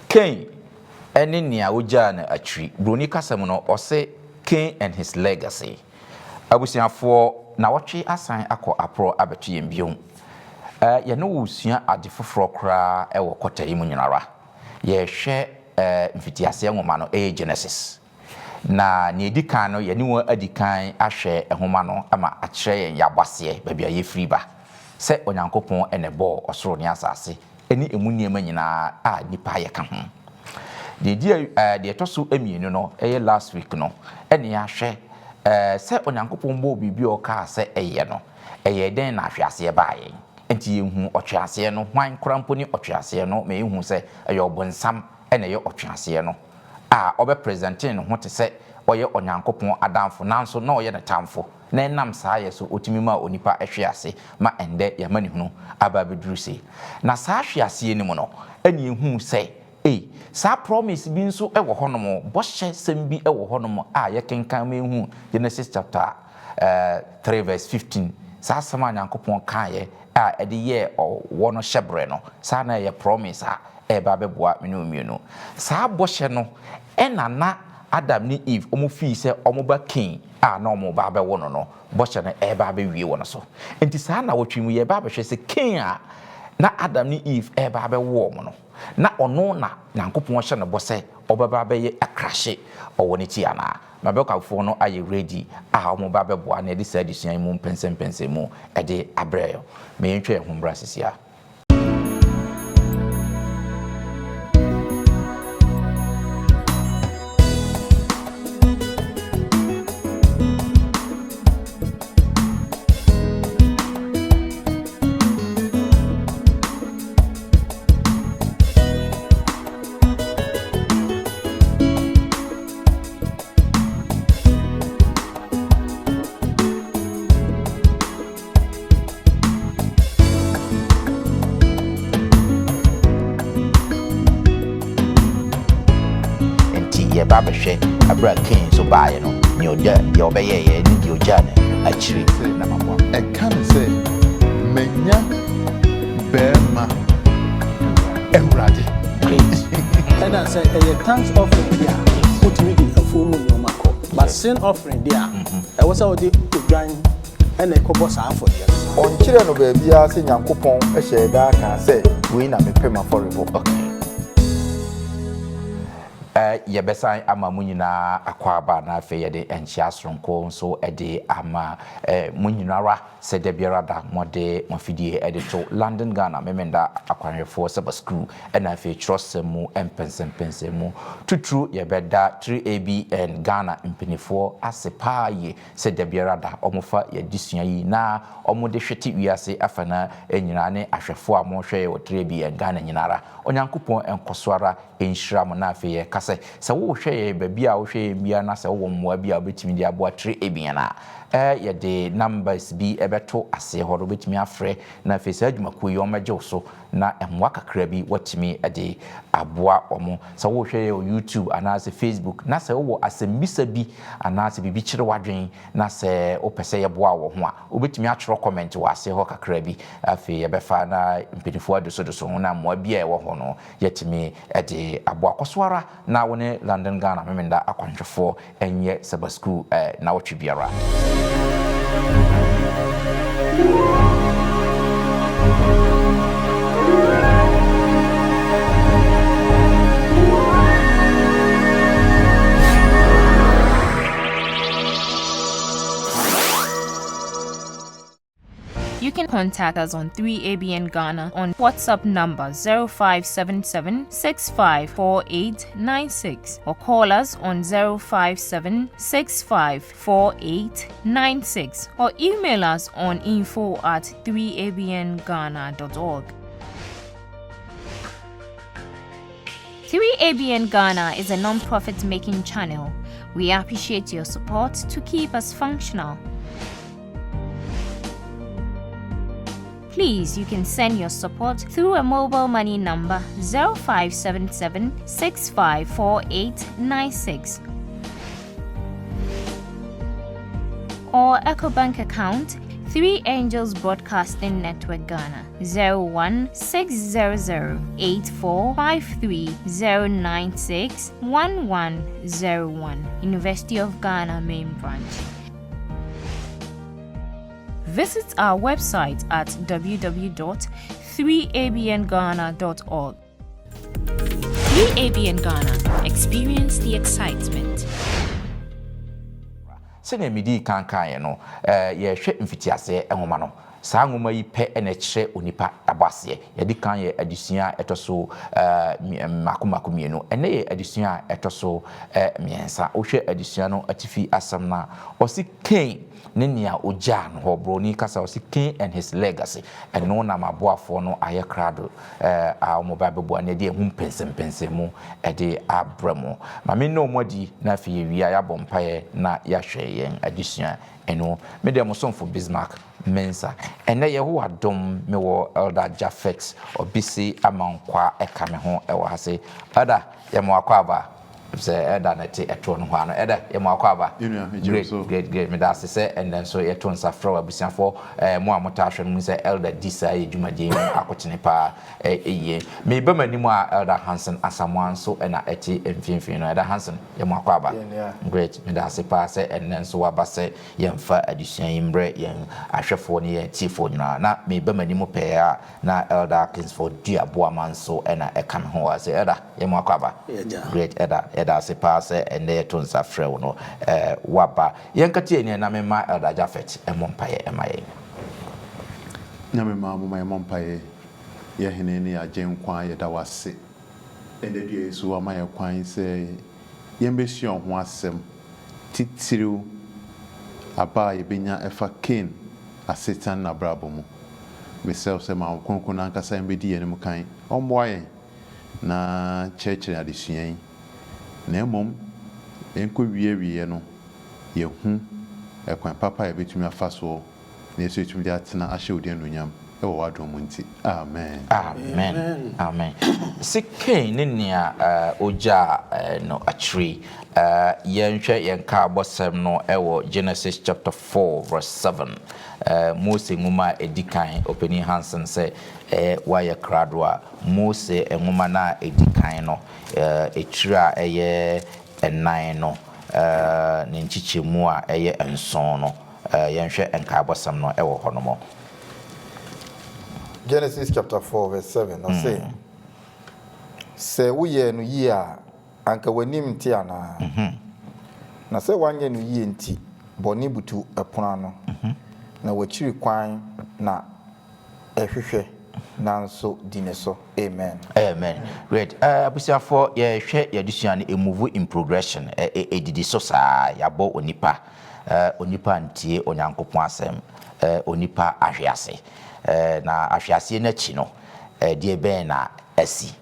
Cain ene nia oja na atwi broni kasam no ose Cain and his legacy. Abusiafo na woche asan akọ apro abetu yembiom. Ye no usua ade foforo kra e wo kota yi munyinara. Ye hwe mfitiase nwoma no Genesis. Na ne edikan no ye ni won adikan ahwe ehoma no ama akire yen yabase ba bia ye free ba. Se onyankopon ene bo osoro ne asase eni emuniema nyina a nipa ye ka ho. De toso emienu no eye last week no ene ya hwe se onyankopon bo bibi o ka se eye no eye den na ahwease baaye enti yehu otwease no hwan krampo ni otwease no me yehu se eye obonsam ene ye otwease no a obe presenting no hote se oye onyankopon adamfo nanso na oye ne tamfo na enam saa ye so otimi ma onipa ehwease ma ende ya mani hunu aba beduru se na saa hwease ni mu no ene yehu se sa promise bi nso ewo honom bo hye sem bi ewo honom a ye kenkan ma ehu Genesis chapter 3 verse 15 sa sama nyankopon kan ye a ede ye wo no hyebre no sa na ye promise a e ba beboa menu sa bo hye no na Adam ni Eve omo fi se omo ba Cain a na omo ba be wo no bo hye no e ba be wie wo no so enti sa na wotwimu ye ba be hye se Cain a na Adam ni Eve e ba be wo mo no na ono na nyankopon hye no bo se obaba be ye akrahye owo ne ti ana mabekafo no aye ready a omo ba be boa na de sa disuan mu pensempense mu e de abreyo me ntwe ehumbra sisia. Babashe abra Cain so buy no ni oja ye obeye ye ni di oja na achiri na mamwa e kan say menya bema ewrade great and I say a thanks offering there put me the full no mako but sin offering there I was how the join and a kobo sa for there on chire no ba bia se nyankopon e hye da kan say we na me pema for okay ye besan ama munyina akwaba na afa ye de enchia sonko so ede ama munyinara se de biarada mode mafidie ede to London Ghana memenda akwanhefo Sabbath school na afa trosemu empensempensemu tuturu ye beda 3AB and Ghana impinifo asepa ye se de biarada omofa ye disua yi na omode hwete wiase afana enyina ne ahwefo a mo hwe ye 3AB and Ghana nyinara onyankopon enkosoara enhyiram na afa ye se wo hwe ye babia wo hwe bia na se wo mmoa bia obetimi dia boa 3AB na ye de numbers bi ebeto ase horo betimi afre na fesa adwumakuo yi omagye so na emwa kakra bi watimi ade aboa omo se wo hwe ye YouTube ana se Facebook na se wo asembisa bi ana se bibi kire wadwen na se opese ye boa wo ho a obetimi atwero comment wa ase ho kakra bi afi ye befa na mpinifo adoso na mmoa bia e wo ho no yetimi ade aboa kosoara na woni London Ghana memenda akwanhwefo enye Sabbath school na wotwe biara. You can contact us on 3ABN Ghana on WhatsApp number 0577 654896 or call us on 057 654896 or email us on info@3abnghana.org. 3ABN Ghana is a non-profit making channel. We appreciate your support to keep us functional. Please, you can send your support through a mobile money number 0577 654896 or EcoBank account 3 Angels Broadcasting Network Ghana 0160084530961101 University of Ghana Main Branch. Visit our website at www.3abnghana.org. 3ABN Ghana. Experience the excitement. Sene midi kankan no ye hwe mfitiase enwoma no saa nwoma yi pe ene kyerɛ onipa abase ye di kan ye adusua etoso makomako mienu ene ye adusua etoso miensa wo hwe adusua no atifi asam na osi Cain ne nia ogya no hobroni kasa osi Cain and his legacy eno na maboafo no aye krado a mobile bebu na de hu pensempensem mu de abramo ma me no modi na fi wia ya bompaye na ya hwe yen adusua eno me de mosomfo Bismarck mensa ene ye ho adom me wo Elder Japheth obisi amankwa eka me ho e wo hase ada ye mo akwaba se Elder na te eto no ho ano Elder ye mo akwaba great me da se and then so ye to nsafro abusiafo mo amota ahwe no se Elder Disa ye dwumadie akotene pa eye me ba mani mu a Elder Hansen asamwan so na eti mfimfin no Elder Hansen ye mo akwaba great me da se pa se and then so abase ye mfa adusua imbre ye ahwefo ne ye tifo na me ba mani mu pe a na Elder Kingsford Duabo manso na eka me ho se Elder ye mo akwaba great Elder se pa se and ye to nsafre no waba yenkati ene na me ma Elder Japheth emompaye emaye nyame ma mo ma emompaye ye hene ne agenkwa ye da wase ende die so amaye kwan se yembesi ho asem titiriu aba ye benya efa Cain asetan na brabo mu mesel se ma konkon na nkasa embedi ye ne mukan omboaye na church na desuan na emom enko wie no ye hu ekwan papa ye betumi afaso na yeso etumi de atena ahye odi anunyam e wo wadom nti amen amen si Cain ne nia oja no atri yenhwe yenka abosem no e wo Genesis chapter 4 verse 7 Mose nguma edikan Opening Hansen say why krado a Mose nguma na edikan no etira eye enan no ne nchichemu a eye enson no yenhwe enka abosem no e wo honomo Genesis chapter 4 verse 7 no say we no yi a anka wanim ti ana na say wanye no yi nti boni butu epona no na wachiri kwan na ehwehwe nanso dineso amen great abusiafo ye hwe yadusua ne move in progression edidi so saa yabo onipa ntie onyankopon asem onipa ahwease na ahwease na chi no de ben na asi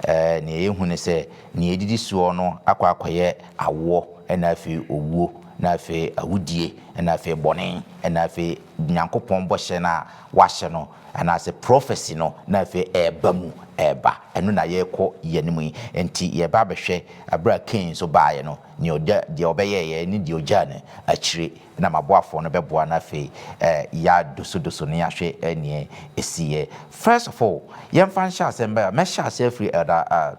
ne ehunu se ne edidi suo no akwakoye awo na afi owuo na afi awudie na afi bone na afi nyankopon bɔhye na wahye no ana se prophecy no na afi ebamu eba eno na yekɔ yenimu enti yeba behwe abra Cain so baaye no ne oda de obeye ne de ogya ne akire na maboafo no beboa na afi ya doso ne yahwe ene esiye first of all yemfa nhya asemba me hya asefri Elder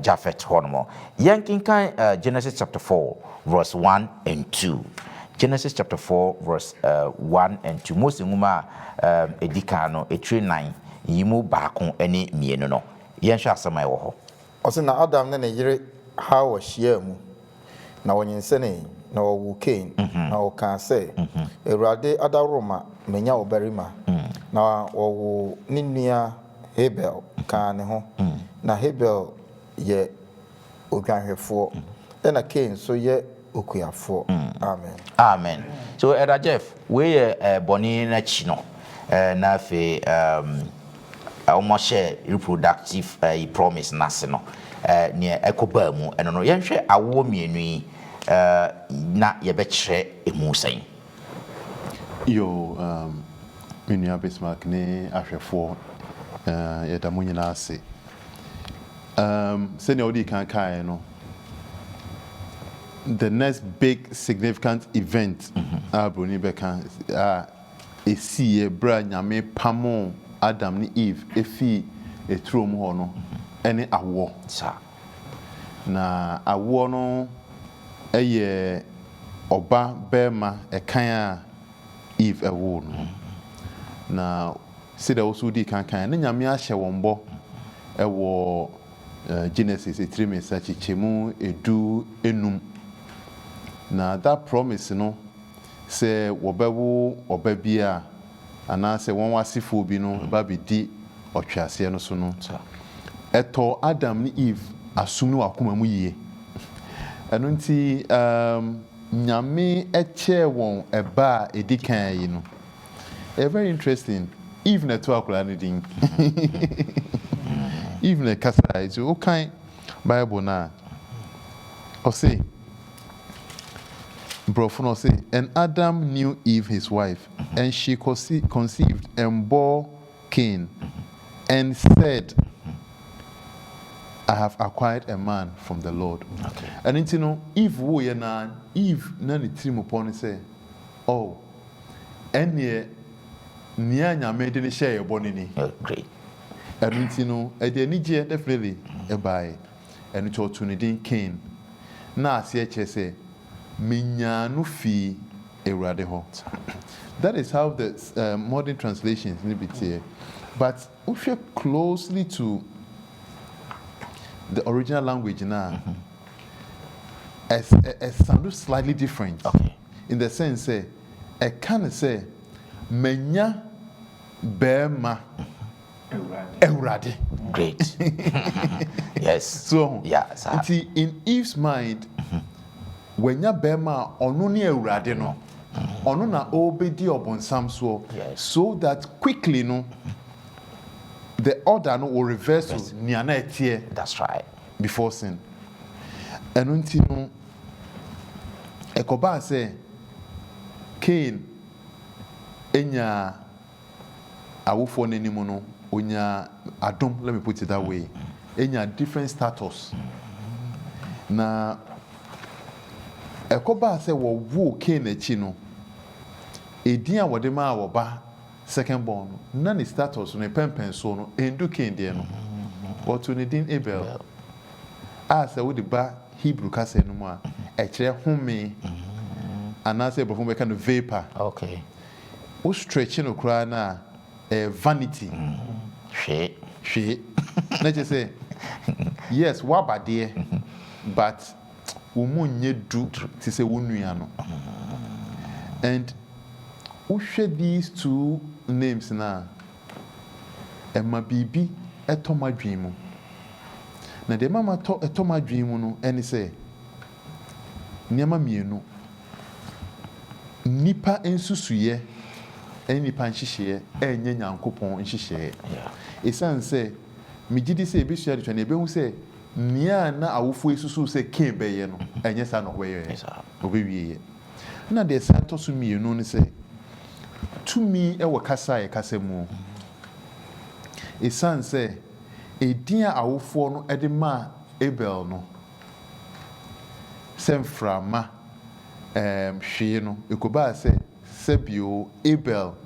Japheth honomo yankinkan Genesis chapter 4 verse 1 and 2 Genesis chapter 4 verse 1 and 2 Mose nguma edika no etri 9 yimu baako ene mienu no yenhwa asema ewo ho osina Adam ne yire Hawa hia mu na wonyinsene na wo Cain na wo kan se Ewurade adaroma menya obarima na wo ninua Abel kan ne ho na Abel ye odwanhwefo na Cain so ye okuyafo amen so Elder Jeff we boni na chi no na fe almost reproductive promise nase no ne ekoba mu eno no yenhwe awo mienu yi na ye be kire emu san yo menua Bismarck ne ahwefo ye da mu nyina ase se ne odi kan kai no the next big significant event Bruni Beka esi bra nyame pamo Adam ni Eve efi etrom ho no ene awo sa na awo no eye oba bema ekan a Eve ewo no na sida osu di kan ne nyame ahye wonbo ewo Genesis 3 message chemu edu enum na that promise no say wobewo obabia ana say won wasifo bi no ba bedi otwase no so no eto Adam ni Eve asum no akoma mu yie eno nti nyame eche won eba edikan yi no very interesting. Even a 2 o'clock anything. Even a kasa is okay Bible na. Or say, Brofono say, and Adam knew Eve his wife, and she conceived and bore Cain, and said, I have acquired a man from the Lord. Okay. And you know, Eve wo ye na Eve na ni trim upon say, oh, and ye nia nyame de ne share your body ni. Great. And you know, e de ni je definitely e buy. And it to ne din Cain. Na ase che say menya no fi ewrade ho. That is how the modern translations need be here. But if you closely to the original language now, it sounds slightly different. Okay. In the sense, say, I can say, menya bema ewrade. Great. Yes. So, yeah, sir. in Eve's mind, when ya bema onu ni ewrade no, onu na obedi obonsam so, Yes. so that quickly no, the order no will reverse to niana etie. That's right. Before sin. And unti no ekoba say Cain enya awofo n'animu no onya adom, let me put it that way, enya different status. Na ekoba say wo Cain echi no edin a wode ma woba second born na ne status no pempen so no endu Cain de no but to ne din Abel. As I would ba Hebrew kasa no mu a e kire home anase before we kind of vapor. Okay. O stretch no kra na vanity. She. Na just say yes, wa ba there but wo mu nye du ti say wo nua no. And we share these two names na Emma bibi etomadwin mu. Na de mama to etomadwin mu no eni say niama mienu nipa ensusuye eni nipa nhihye enye nyankopon nhihye. Esan say migidi say ebisua de twa na ebehu say nia na awofo esusu say Cain beye no enye sa no weye obewie. Na de sa to so mienu no say to me e kasa e kasa mu esan say edin a awofo no ede ma Abel no semframa hwe no ekoba say sebio Abel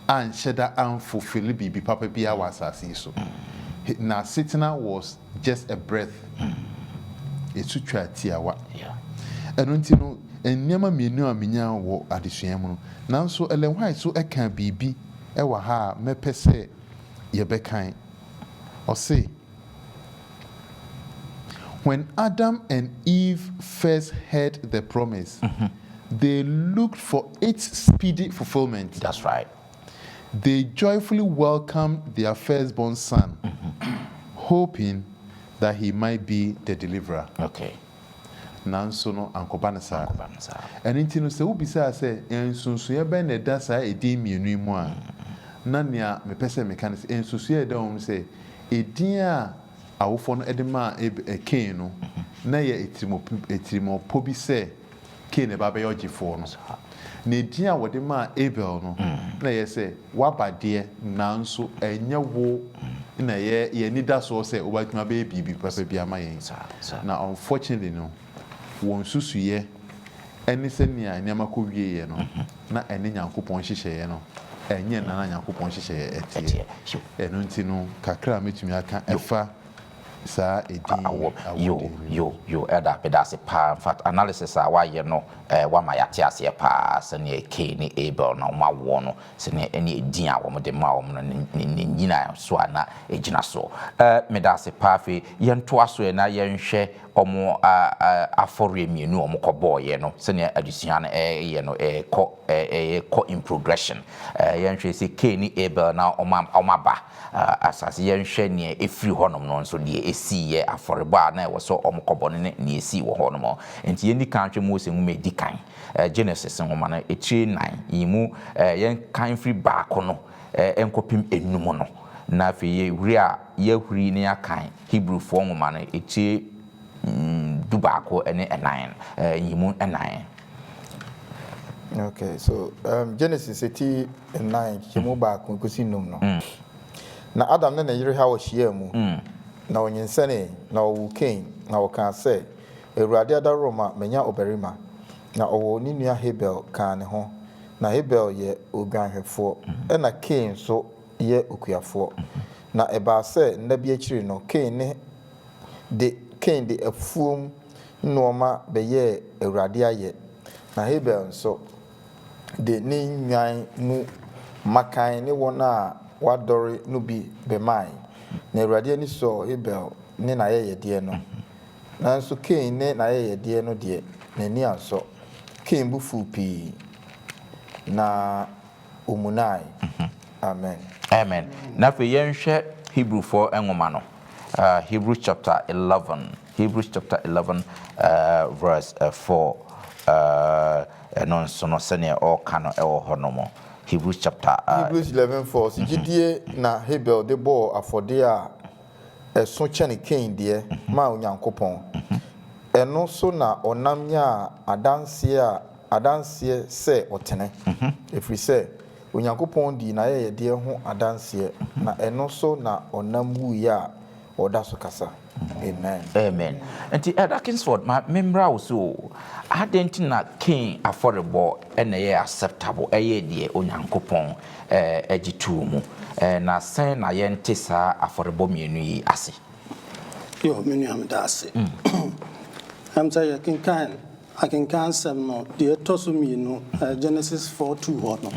an sheda an fulfill bibi papa bia wasase so na sitna was just a breath etu twa tiawa eno nti no enniama mienu a menya wo adesua mu no nanso elenhwai so eka bibi e wa ha mepese ye bekan or say when Adam and Eve first heard the promise, they looked for its speedy fulfillment. That's right. They joyfully welcomed their firstborn son, hoping that he might be the deliverer. Okay. Nanso no ankobanesa. And intino se ubisa se ensunsu ye ben eda sa edin mienu mu a na nea mepese mechanics ensunsu ye da se edin a awofo no edema Cain no na ye etirimo pobi se Cain ba be yogifo no na edin a wode ma Abel no na ye se wabade nanso enye wo na ye nida so se obatuma be bibi papa bia ma yen na unfortunately no won susuye eni se nia niama ko wieye no na eni nyankopon hyehye no enye na Nyankopɔn hyehyɛ etie eno nti no kakra metumi aka efa sa edin yo eda pedase pa. In fact analysis a waye no wa ma yate ase pa se ne Cain ne Abel na ma wo no se ne ene edin a wo de ma wo no ne nyina so ana ejina so medase pa fe yento aso na yenhwe omo afore mienu omo koboye no se ne adusua na ye no ko in progression yenhwe se Cain ne Abel na omaba asase yenhwe ne efiri honom no so de esi ye aforeba na wo so omkobone ne esi wo honom enti yeni kan hwe Mose mu medi kan Genesis nwoma na etire 9 yimu yen kan free back no enkopim enum no na fe ye huri a ye huri ne akan Hebrew fo nwoma na etire dubako ene 9 yimu 9. Okay, so Genesis 9 yimu back kusi num no na Adam na yire ha wo hia mu na onyinsane na owu Cain na woka se Ewurade adaroma menya obarima na owo ni nua Abel ka ne ho na Abel ye oganhwefo na Cain so ye okuafo na eba se nnabi akiri no Cain de afuom noma beye Ewurade aye na Abel so de ni nwan mu makan ne wona wadori no bi be mai na Ewurade ni so Abel ne na ye de no na so Cain ne na ye de no de n'ani aso Cain bu fupi na umunai amen na fe yenhwe Hebrew 4 enwoma no Hebrews chapter 11 verse 4 non sono sene o kano e wo honomo Hebrews chapter Hebrews 11:4 sigidie na Abel de bo afode a eso chene Cain de ma Onyankopɔn eno so na onam nya adanse se otene efri se Onyankopɔn di na ye de ho adanse na eno so na onam wu ya oda so kasa amen enti Atkinson ma membra wo so adenti na Cain affordable ene ye acceptable eye de Onyankopɔn agitu mu na sen na ye nte sa affordable mienu yi ase yo menu am da ase am say I can some no the tosu mienu Genesis 4:2 ho no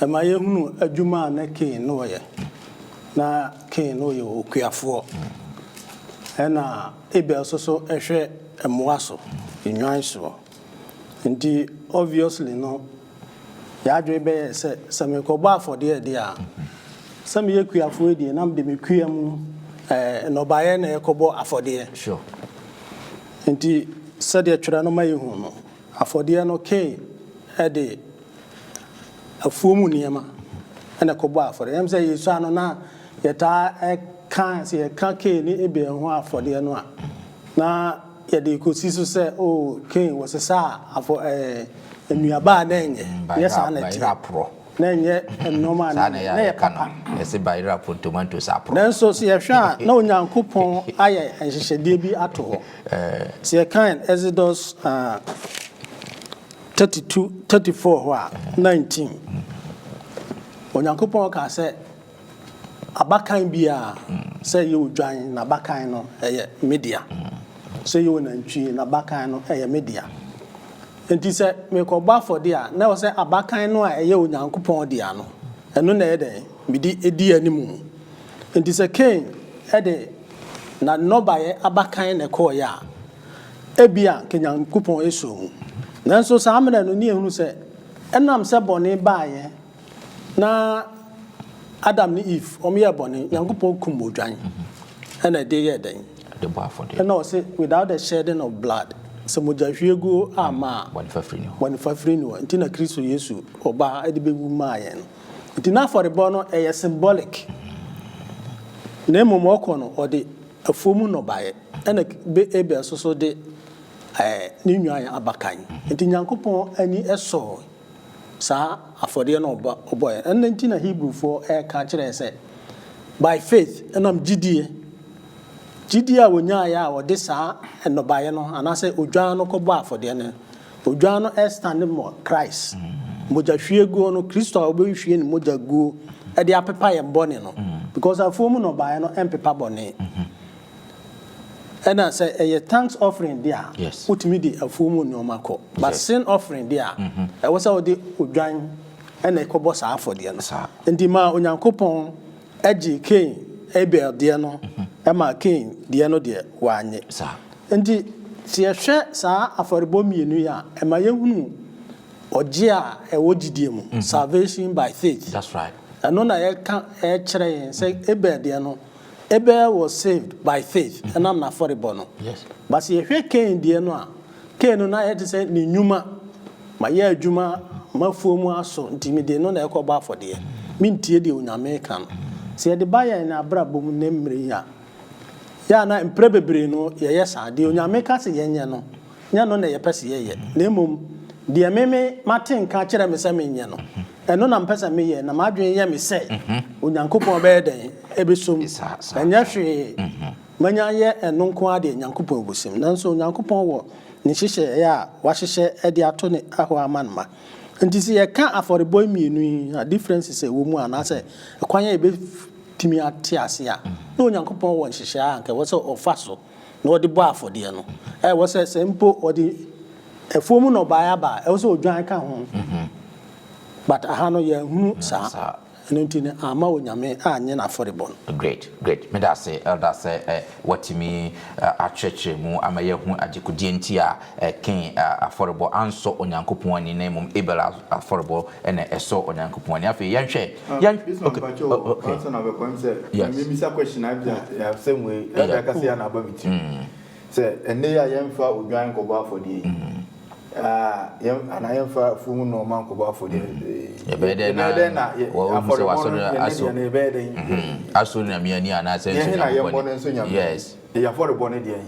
am I hunu adwuma na Cain no ye na Cain no ye okuafo ena Abel so ehwe emoa so enwan so nti obviously no ya adwe be se me ko ba afode de a se me yekuafo de nam de me kuam no baye na ekobo afode sure nti se de twera no mayi hu no afode no Cain de afuomu niema ena kobo afode em se yesu ano na yeta kan se ka Cain ni Abel ho afode no a na ya de kosi so se oh Cain was sa afo enuaba na enye yes na ti na enye normal na ya papa ese bayra po tomato sapro na so se ya hwa na Onyankopɔn aye enhyehyede bi ato ho se kan Exodus 34 ho a 19 Onyankopɔn ka se abakan bia se ye odwan na abakan no eye media se ye onantwi na abakan no eye media enti se me ko ba for dia na wo se abakan no a eye Onyankopɔn dia no eno na ede medi edi animu enti se Cain ede na nobaye abakan na ko ya ebia Onyankopɔn eso nanso sa amena no ni ehunu se enam se bone baaye na Adam ni Eve omiye bone Onyankopɔn kum odwan ena de ye den the bar for the and no say without the shedding of blood so moja hwego ama one for free no ntina Kristo Yesu oba ede bewu maaye no ntina for the bono e symbolic na momoko no ode afomu no bae ena be Abel so de ni nwan abakan nti Nyankopɔn ani eso sa afode no oboy en ntina Hebrew for ka kire say by faith enam gidie a wonya ya wode saa enobaye no anase odwan no kɔbɔ afode ne odwan no stand mo Christ moja hwie go no Kristo a obe hwie ni moja go e de apepa ye bone no because afuom no bae no empepa bone and I say a thanks offering there put me the afuom no mako but sin offering there e was how the odwan and e kobo sa afode no ndi ma onyankopon agi Cain Abel de no e ma Cain de no de wanye ndi si ehwe sa aforebo mienu ya e ma yehunu oje a e wogidie mu salvation by faith. That's right. And no na e ka e kire say Abel de no Abel was saved by faith and I'm not aforebo no. Yes. But si ehwe Cain de no a Cain no na e say ni nyuma ma ye adwuma mafuomu aso ntimide no na e ko ba afode mintie de onyame kan se de ba ya na abrabom na mmre ya na mpre bebre no ye yesa de onyame ka se yenye no nya no na ye pese ye na mom de meme maten ka kire me se menye no eno na mpese me ye na madwen ye me se onyankopon be den ebesom enya hwe manya ye eno nko ade nyankopon bosim nanso onyankopon wo ni hihye ya wa hihye ade ato ne aho amanma nti se ye ka aforeboy mienu a differences e wo mu ana se kwanya e be timi ate ase a na onyankopon wo hihye a nke wo se ofaso na odi bo afode no wo se sempo odi efuomu no ba ya ba wo se odwan ka ho but aha no ye hunu sa nti ama onyame anye na aforebo. Great me da say elder say watimi achreche mu ama ye hu agikudie nti a Cain aforebo anso onyankopon ani na mum Abel aforebo ene eso onyankopon ani afi ye hwe okay also na be kwam say me misa question I same way elder ka say na aba miti say ene ya yemfa odwan ko ba afodie ana yemfa fumu no man ko ba afodie ebede na wo se wasoro aso na miani ana se yes ya for born dey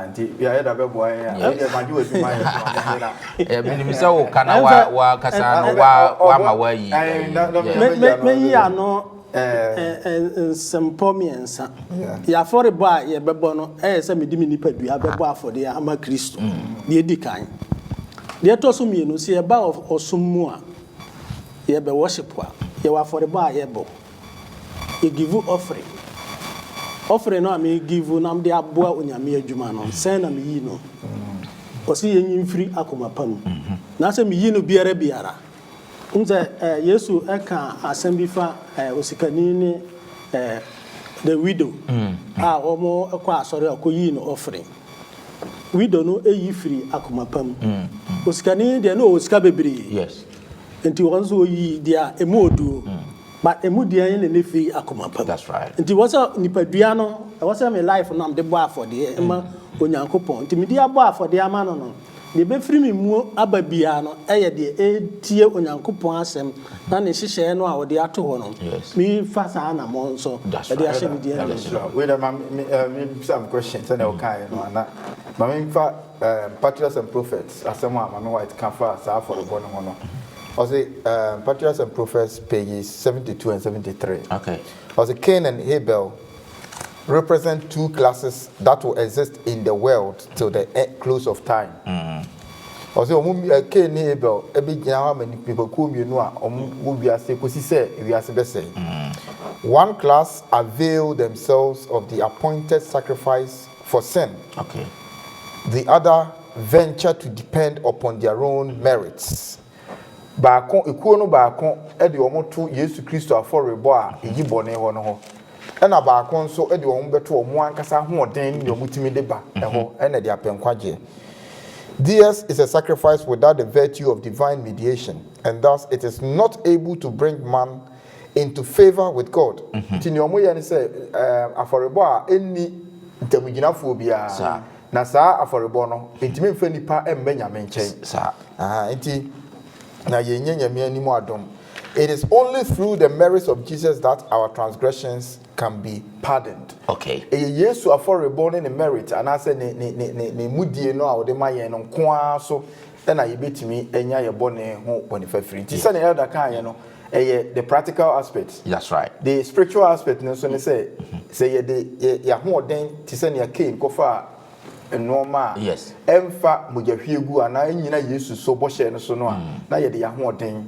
nti ya eda be boy ya maju adwuma ya minimisa wo kana wa kasa no wa ma wa yi me yi ano sempomiensa ya for boy ye bebo no se medimi nipa dua bebo afode ama Kristo de dikan de to so mienu se ye ba osummu a ye be worship a ye wa for boy ye bo ye give offering no am give na am de aboa onyame adwuma no sen na me yi no o se ye nyimfiri akomapam na se me yi no biara unze Yesu eka asembifa osikani ni the widow omo kwa asori akoyi no offering widow no eyi free akomapam osikani de no osika bebiri yes enti wonso yi dia emodu but emudia yen ne free akomapam. That's right. Enti wasa nipadua no wasa me life no am de bo afode ema onyankopon enti me dia bo afode ama no de be free me mu ababia no eye de etie onyankopon asem na ne hihye no a wo de ato ho no me fasa na mo nso e de ahye me dia wait me some questions and okay no na me fa patriarchs and prophets asem a me white can fa sa for the born no I say patriarchs and prophets pages 72 and 73 okay I say Cain and Abel represent two classes that will exist in the world till the close of time. I say Cain and Abel ebi gina how many people come you know will be as we are say one class avail themselves of the appointed sacrifice for sin. Okay. The other venture to depend upon their own merits. Baako ekuo no baako e de omo to Yesu Kristo aforebo a eyi bone ho no ho e na baako nso e de omo beto omo ankasa hoɔden ne omo timi de ba e ho e na de apenkwaje. Theirs is a sacrifice without the virtue of divine mediation, and thus it is not able to bring man into favor with God. Ti ne omo ye ne say aforebo a enni ntamuginafo bia na saa aforebo no entimi mfa nipa emmenya menchen saa enti na yenye animu adom. It is only through the merits of Jesus that our transgressions can be pardoned. Okay. Yesu aforebo ne merit and I say ne mudie no a wo de maye no nkoa so na yebetimi enya ye bone ho bonifa free. Ti say na elder kan ye no the practical aspect. That's right. The spiritual aspect no so ne say ye de ya ho den ti say ne Cain ko fa nneɛma yes ɛmfa mogyahwiegu ana nyina Yesu so bɔhyɛ no so no a na yɛde yahoɔden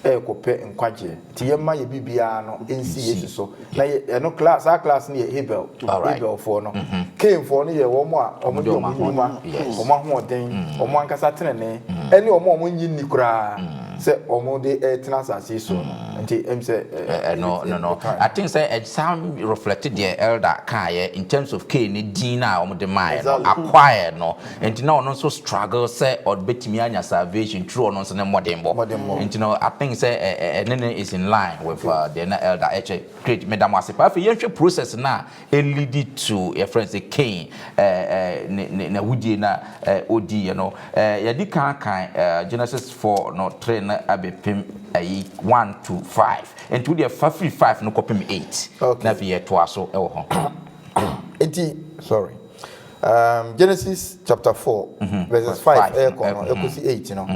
ɛkɔpɛ nkwagye ti yɛma yɛ bibia no ensi Yesu so na ɛno class no yɛ Abel for no Cain for no yɛ wɔn a wɔn de wɔn nnwuma wɔn ahoɔden wɔn ankasa tenene ɛne wɔn nyi ni koraa sɛ wɔn de ɛtena asase so nti ɛm sɛ no I think say some reflected the elder Kaya in terms of Cain ne din a wɔn de maa no acquire no nti na ɔno nso struggle sɛ ɔbɛtumi anya salvation through ɔno nso ne mmɔdenbɔ nti no I think say nene is in line with the elder great madam asipa afi yɛhwɛ process na lead to your friend say Cain na wudie na odi you know yɛdi kan Genesis 4 no 3 na abepem 1 to 5 and to the 5 no kopem 8 na vie to aso ɛwɔ ho enti sorry Genesis chapter 4 verses 5 ekosi 8 no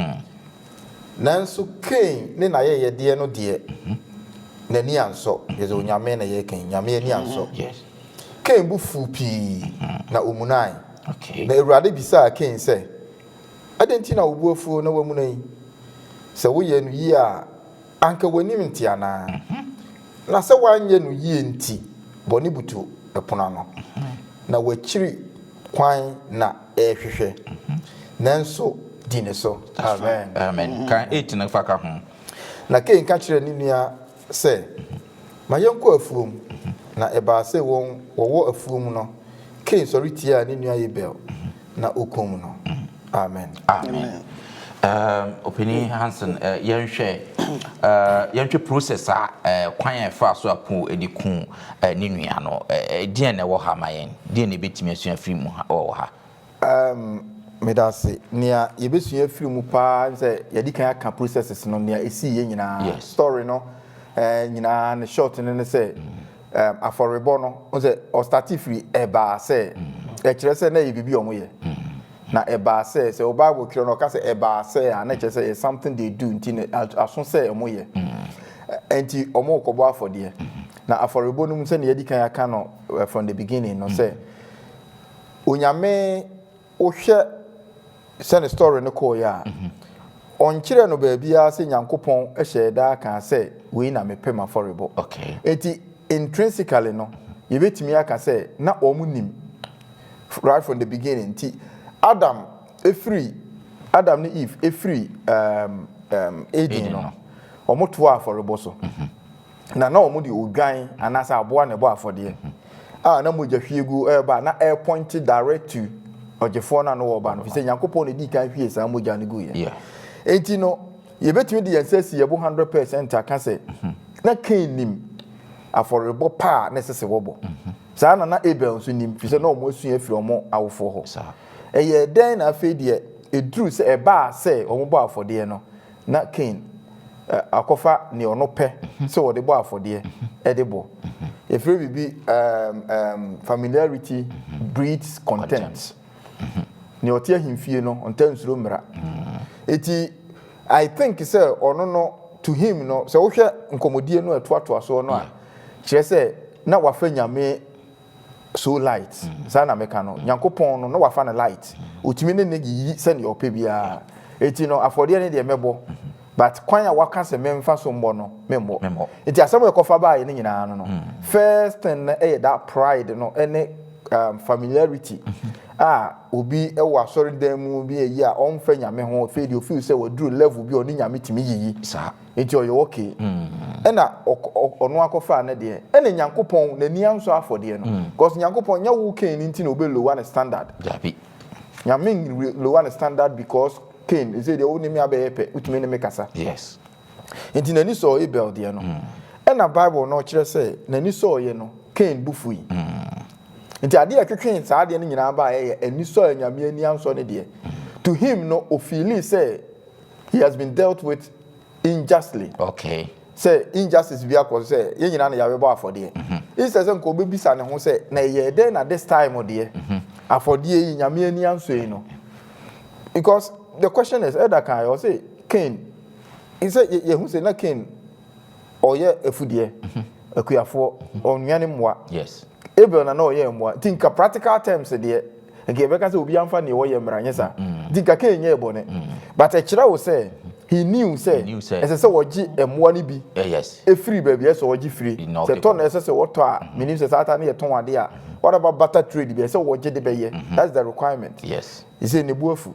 nanso Cain ne na ye de no de nani anso yezo nyame na ye Cain nyame ani anso yes Cain bu fu pi na omunai okay na Awurade bisa Cain sɛ adenti na obu afu na wamu nan sɛ woyɛ no yi a anka wanim nti ana na sɛ wanyɛ no yi nti bɔne butu ɛpona no na wakyiri kwan na ɛhwehwɛ nanso dine so amen kan 8 na faka ho na Cain ka kyerɛ ne nua sɛ ma yɛnkɔ afuom na ɛbaa sɛ wɔwɔ afuom no Cain sɔre tia ne nua Abel na okom no amen Opini Hansen yɛnhwɛ process a kwan yɛn fa so apo ediku ne nua no deɛ na ɛwɔ ha ma yɛn deɛ na ebetumi asua firi mu ha ɔwɔ ha medase nia yebesua firi mu pa sɛ yɛdi kan aka processes no nia esi yɛ nyinaa story no nyinaa ne short ne sɛ aforebo no sɛ o start free eba sɛ ɛkyerɛ sɛ na yɛ bibi ɔmo yɛ na eba sɛ o Bible kire no ka sɛ eba sɛ na kyerɛ sɛ something they do nti aso sɛ ɔmo yɛ enti ɔmo kɔbɔ afɔdeɛ na aforebo no mu sɛ ne yɛdi kan aka no from the beginning no sɛ onyame ohwɛ sɛ story no kɔ ya ɔnkyerɛ no baabia sɛ Nyankopɔn ɛhyɛ da ka sɛ wei na mepɛ ma aforebo okay enti intrinsically no yɛbɛtumi aka sɛ na ɔmo nim right from the beginning nti Adam ne Eve efiri Eden no omo to aforebo so na omo de odwan anasa aboa ne bo afode na mogahwiegu eba na air point direct to ogefo na no wo ba no fi se Nyankopon ne di kan hwie sa mogya ne gu ye enti no yebetimi de yansasi yebo 100% aka se na Cain nim aforebo pa na sese wobo sa na Abel nso nim fi se na omo asua afiri omo awofo ho eye den na afi de eduru se eba se omo bo afode no na Cain akofa ne ono pe se wo de bo afode e de bo efre bibi familiarity breeds contempt ne otia himfie no ontansuro mra eti I think say ono no to him no se wo hwe nkomodie no atoato aso no a kire se na wafa nyame so light sana meka no Nyankopon no na wafa na light otimi ne negi se ne ope bia eti no afode ne de mebo but kwan a waka se memfa so mbo no membo eti asem ekofa ba ye ne nyina no first thing na that pride no ene familiarity obi ewo asori dan mu bi eyi a onfa nyame ho fe di ofil se waduru level bi oni nyame timi yiyi enti oyo okay ena ono akofa na de ena Nyankopon na ni anso afode no because Nyankopon nya wo Cain nti na obe lower the standard jabi nyame lower the standard because Cain is the only me abeyepe utumi ne mekasa yes enti na ni so Abel de no ena Bible no kire se na ni so ye no Cain bufui nti ade aketwen saa ade no nyina ba ye ani so anyame ani anso ne de to him no ofili say he has been dealt with unjustly okay say injustice bi akọ say ye nyina na yawe bo afode instead say nko bebisa ne ho say na ye den na this time de afode yi nyame ani anso yi no because the question is either can you say Cain he say ye hu say na Cain oye afudie akuyafo onwane mwa yes Abel na no ye mwa think practical terms de nke beka say obi amfa ne wo ye mra nyesa di ka Cain nye bone but e kira wo say he knew say ese say wogi emmoa ni bi yes free baby ese wogi free say ton ese say woto a menim say satan ne ye ton ade a what about barter trade bi ese wogi de be ye that's the requirement yes he say ne buafu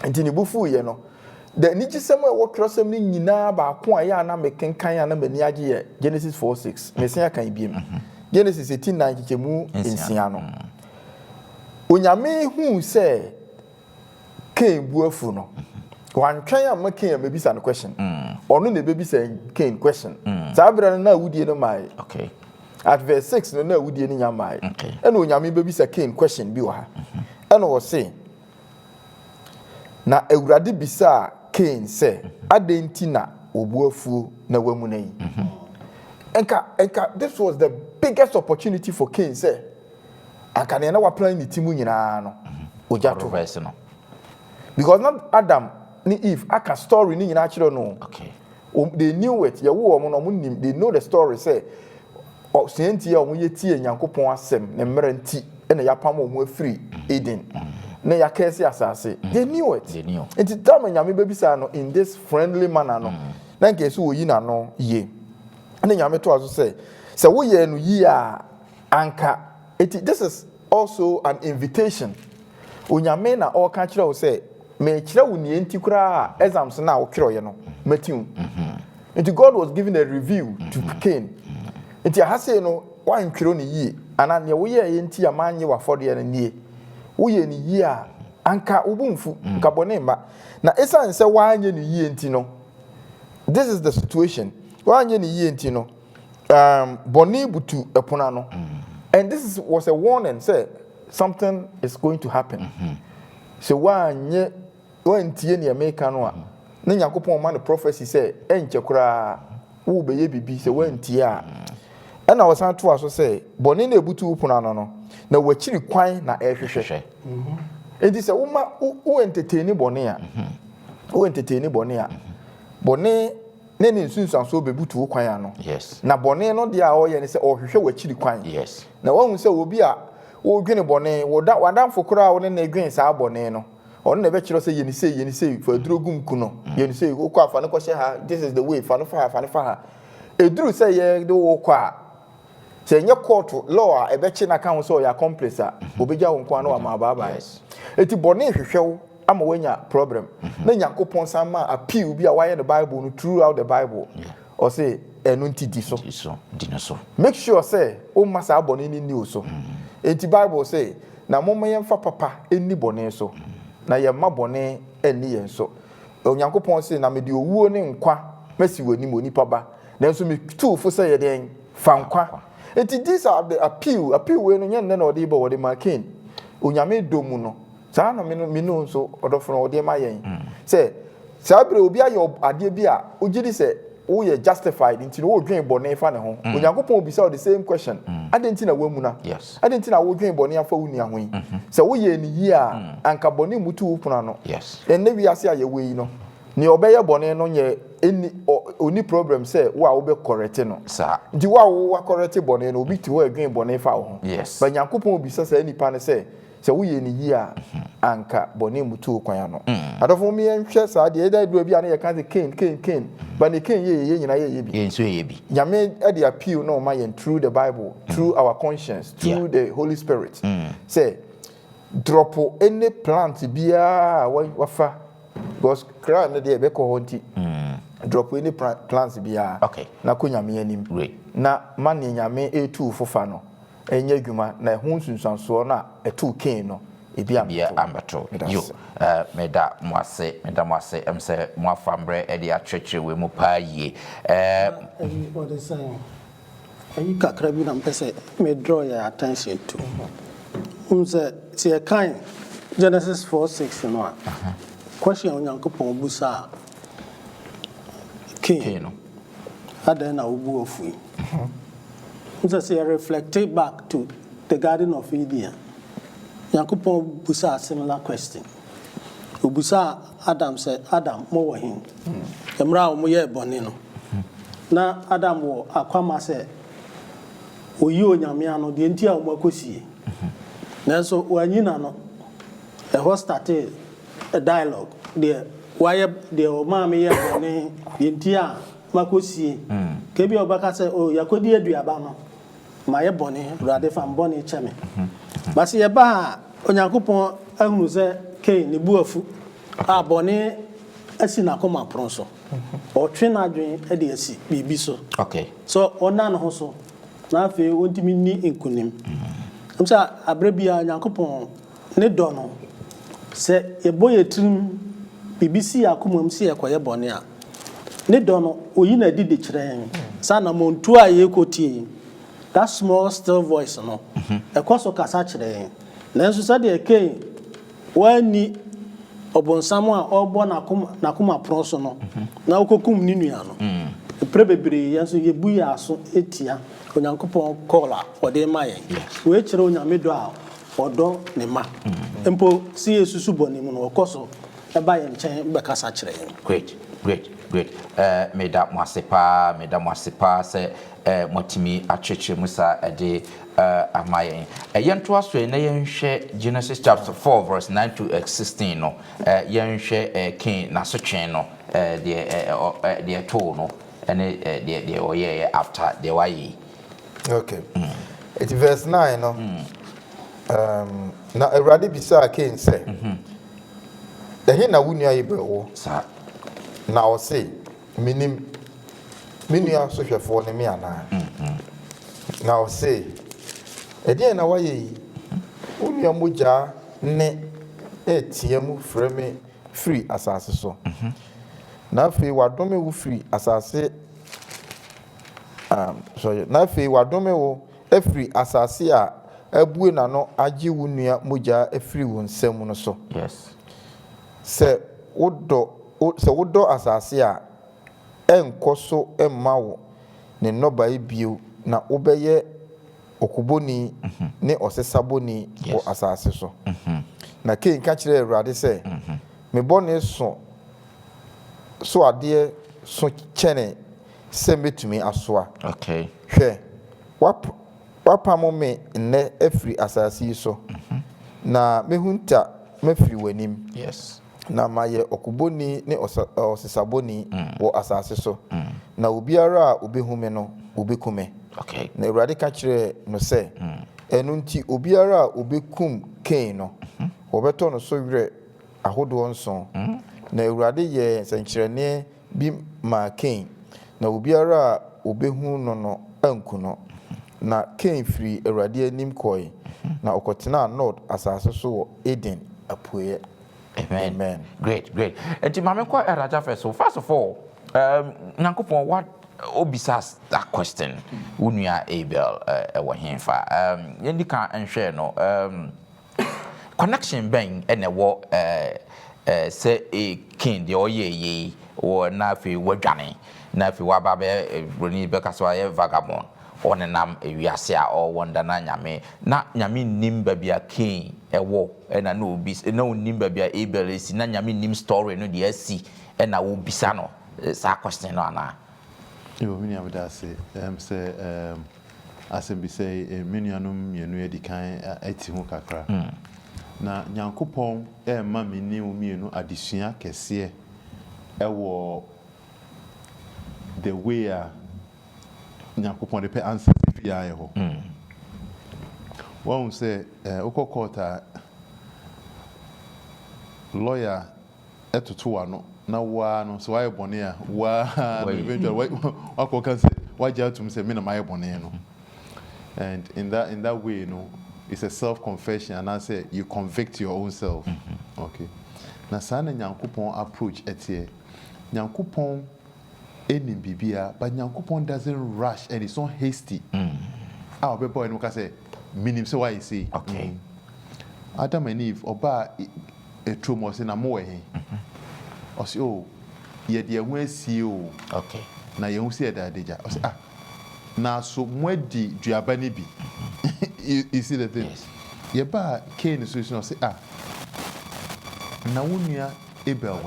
nti ne bufu ye no the nigisem e wo krosem ni nyina ba ko a ya na mekenkan ya na mani age ye Genesis 4:6 mesia kan biem Genesis 18:9 kikemu ensia no onyame hu say Cain buafu no one try am Cain maybe some question ono na baby say Cain question sabra na wudie no mai okay at verse 6 no na wudie ni nyamai okay eno onyame baby say Cain question bi wa ha eno wo say na awurade bisa Cain say adenti na obuafu na wamu na yi enka this was the biggest opportunity for Cain say anka na wa plan ni timu nyina no ojato verse no because not Adam ni Eve aka story ni nyina kire no okay they knew it ye wo mo no mo nim they know the story say o senti ya o ye tie Nyankopon asem ne mmeranti na ya pam o mo afiri Eden na ya kese asase they knew it it time nyame bebisa no in this friendly manner no na nke so oyi na no ye na nyame to aso say wo ye no yi a anka this is also an invitation onyame na o ka kire wo say me kire wo nie nti kura exams na wo kire ye no matiu and God was giving a review to Cain nti ha say no wan kire ni yi ana ne wo ye nti amanye wa fode ne nie wo ye ni yi a anka ubumfu nka bone mba na esan se wanye ni yi nti no this is the situation wanye ni yi nti no bone butu epona no and this was a warning say something is going to happen so wanye wantie ne America no a na Nyankopon ma no prophecy say enche kura wo beye bibi say wantie a na wasan to aso say bone na ebutu upuna no na wachiri kwan na ehwehwehwe enti say wo entertain bone a wo entertain bone a bone ne ne nsunsan so bebutu kwan ano yes na bone no dia o ye ne say ohwehwe wachiri kwan yes na won say obi a wo dwene bone wo da wadamfo kura wo ne na edwen saa bone no on na be kiro say yeni say for drogum ku no yeni say wo kwa fa no ko she ha this is the way fa no fa ha eduru say ye do wo kwa say nye court law e be chi na kan so ya accomplice a obegya wo kwa no wa ma baba eti bone hwehwew ama wanya problem na Nyankopon sama appeal bi a why the Bible no throughout the Bible or say enu nti di so make sure say o masa bone ni ni so eti Bible say na momma yemfa papa eni bone so na yemma bone eni yen so Onyankopon say na me de owuo ne nkwa mesi wani mo nipa ba na nso me tu fo say ye den fa nkwa eti these are the appeal we no yen na odi bo odi ma Cain onyame domu no saa na me no nso odofo odi ma yen say sabre obi ayo ade bi a ogidi say wo ye justified nti no wo dwen bone fa ne ho Onyankopon obi say the same question adenti na wamu na yes adenti na wo dwen bone afa wo nia ho yi say wo ye ni yi a anka bone mutu wo puna no yes enne wi ase aye we yi no ni obeye bone no nye eni oni problem say wo a wo be correct no sa nti wo correct bone no obi ti wo dwen bone fa wo ho yes ba Nyankopon obi say nipa ne say we ye ni yi a anka bone mutu kwan no adofo mi enhwe sa de eda du bi an ye kan Cain ba ne Cain ye nyina ye bi ye so ye bi nyame e de appeal no ma yen through the Bible through our conscience through the Holy Spirit say drop any plant bia wafa because crowd na de be ko honti drop any plants bia okay na ko nyame anim na man nyame etu fofa no enye dwuma na ho sunsanso na etu Cain no ebia ambato yo meda mwase emse mwafambre edi atwetwe we mu pa yie what is saying ayi kakra bi na mpese me draw your attention to say Cain Genesis 4:6 no question Onyankopon busa Cain no adan na obu ofu say reflect back to the Garden of Eden. Yankupon busa a similar question. Ubusa Adam said, Adam, more him. Emra moye bonino. Na Adam wo akwama say, Oyo nyamiano, the entire mokosi. nanso wanyina no ɛhɔ started a dialogue deɛ wayɛ deɛ ɔmaame yɛ bɔne yɛnti a makosie kebi ɔbɛka sɛ o yakɔdi aduaba no ma yɛ bɔne Awurade fa mbɔne kyɛ me basi yɛba a Onyankopɔn ahunu sɛ Cain ne bu afu a bɔne asi n'akoma pron so ɔtwe n'adwen de asi biribi so so ɔna ne ho so na afei ɔntimi ni nkunim sɛ abrɛ bia Onyankopɔn ne dɔ no sɛ yɛbɔ yɛ tirim biribi si akoma mu si yɛkɔyɛ bɔne a ne dɔ no oyi na di de kyerɛ sa na montu a yɛkɔtie that small still voice no ɛkɔ so kasa kyerɛ nanso sɛdeɛ Cain wani ɔbɔnsam a ɔbɔ n'akoma pron so no na wokɔkum ne nua no ɛprɛ bebree yɛn so yɛbu yɛ aso etia Onyankopɔn kɔɔla ɔde ma yɛn wei kyerɛ Onyame dɔ a ɔdɔ ne ma mpo si Yesu bɔne mu no ɔkɔ so ɛba yɛn nkyɛn bɛkasa kyerɛ yɛn. Great. Meda mo ase paa sɛ motimi atwetwe mu sa ɛde ama yɛn yɛnto aso na yɛnhwɛ Genesis chapter 4 verse 9 to 16 no yɛnhwɛ Cain n'asotwe no deɛ too no ɛne deɛ ɔyɛ after deɛ wayɛ. Okay. It's verse 9 no. Na Awurade bisa Cain sɛ ɛhe na wo nua yɛ bɛwɔ na ɔse minim me nua sohwɛfoɔ ne me anaa na ɔse ɛdeɛ na wayɛ yi wo nua mogya ne ɛtia mu frɛ me firi asase so na afei wadome wo firi asase na afei wadome wo afiri asase a abue na no agye wo nua mogya afiri wo nsam no so. Yes. Sɛ wodɔ asase a ɛnkɔ so ɛmma wo ne nnɔbae bio na wobɛyɛ okuboni ne ɔsesaboni wɔ asase so. Na Cain ka kyerɛ Awurade sɛ me bɔne so adeɛ so kyɛne sɛ metumi asoa. Okay. Hwɛ wapamo me nnɛ afiri asase yi so na mehunta mafiri w'anim. Yes. Na mayɛ okuboni ne ɔsesaboni wɔ asase so na obiara a obehu me no obekume. Okay. Na Awurade ka kyerɛ no sɛ ɛno nti obiara a obekum Cain no wɔbɛtɔ no so werɛ ahodoɔ nson. Na Awurade yɛ nsɛnkyerɛnne bi ma Cain na obiara a obehu no no anku no. Na Cain firi Awurade anim kɔe na ɔkɔtena Nod asase so wɔ Eden apueɛ. Amen. Great. And Mama ko Raja first of all, Nyankopɔn what obisas that question. Unua Abel wa hemfa. Yendi kan nhwe no connection bang and wo say a king the oye ye or na fi wadwane na fi waba be broni be kaso aye vagabond one nam ewiase a o wonda na nyame nim bia Cain ewo na obi na onim bia Abel esi na nyame nim story no de asi na wo bisa no sa question no ana yo mini amda say say asem bi say menuanum mienu edikan ati hu kakra na Nyankopɔn ma meni mienu adesua kɛse ɛwɔ the way a Nyankopɔn de pɛ answer fi aye ho wọ́n sẹ́ ọkọ̀ kọ́ọ̀tà lawyer ẹ̀tùtù wà no na wàá no sọ wàá yẹ bọ̀nẹ́ à wàá eventually wàá kàn sẹ́ wàá jẹ́ àtúm sẹ́ mi nà máa yẹ bọ̀nẹ́ no and in that way no it's a self confession and I say you convict your own self okay na saa na Nyankopɔn approach ẹ̀tìẹ̀ Nyankopɔn ẹni bibia but Nyankopɔn doesn't rush and it's not hasty a ọbẹ̀ bọ̀ ẹni mo ká sẹ́ minim say why you say okay Adam and Eve oba etrom ose na mo he ose oh ye de hu asie o okay na ye hu se da deja ose na so mwadi duaba ne bi you see the thing yes. Ye ba Cain so ose na wonua Abel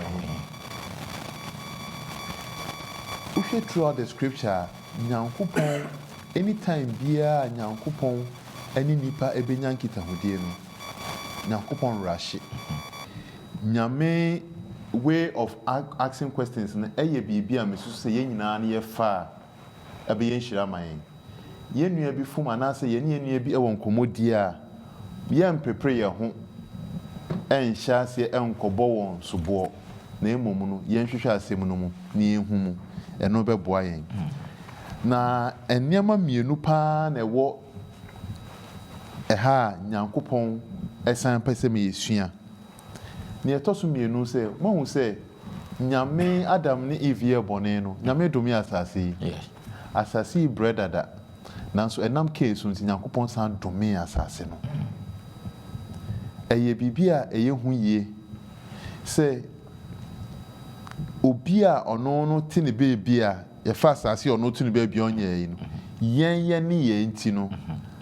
we he throughout the scripture Nyankopɔn anytime bia Nyankopɔn ani nipa ebenya nkitahudie no nyankopɔn rashi nyame way of asking questions na ɛyɛ biribi a mesu sɛ yɛn nyinaa ne yɛfa a ɛbɛyɛ nhyira ma yɛn nua bi fom anaasɛ yɛn nua bi ɛwɔ nkɔmmɔdie a yɛn prepare yɛn ho ɛnhyɛ aseɛ ɛnkɔbɔ wɔn soboɔ na mmom no yɛn hwehwɛ asɛm no mu na yɛn hu mu ɛno bɛboa yɛn na nneɛma mmienu paa na ɛwɔ ɛha nyankopɔn ɛsan pɛ sɛ yɛsua na yɛtɔ so mmienu sɛ mahu sɛ nyame Adam ne Eve yɛ bɔne no nyame dome asase yi asase yi brɛ dada nanso ɛnam case nti nyankopɔn san dome asase no ɛyɛ biribi a ɛyɛ hu yie sɛ obi a ɔno no te ne beebi a yɛfa asase ɔno te ne beebi ɔnyɛ yi no yɛn ne yɛn nti no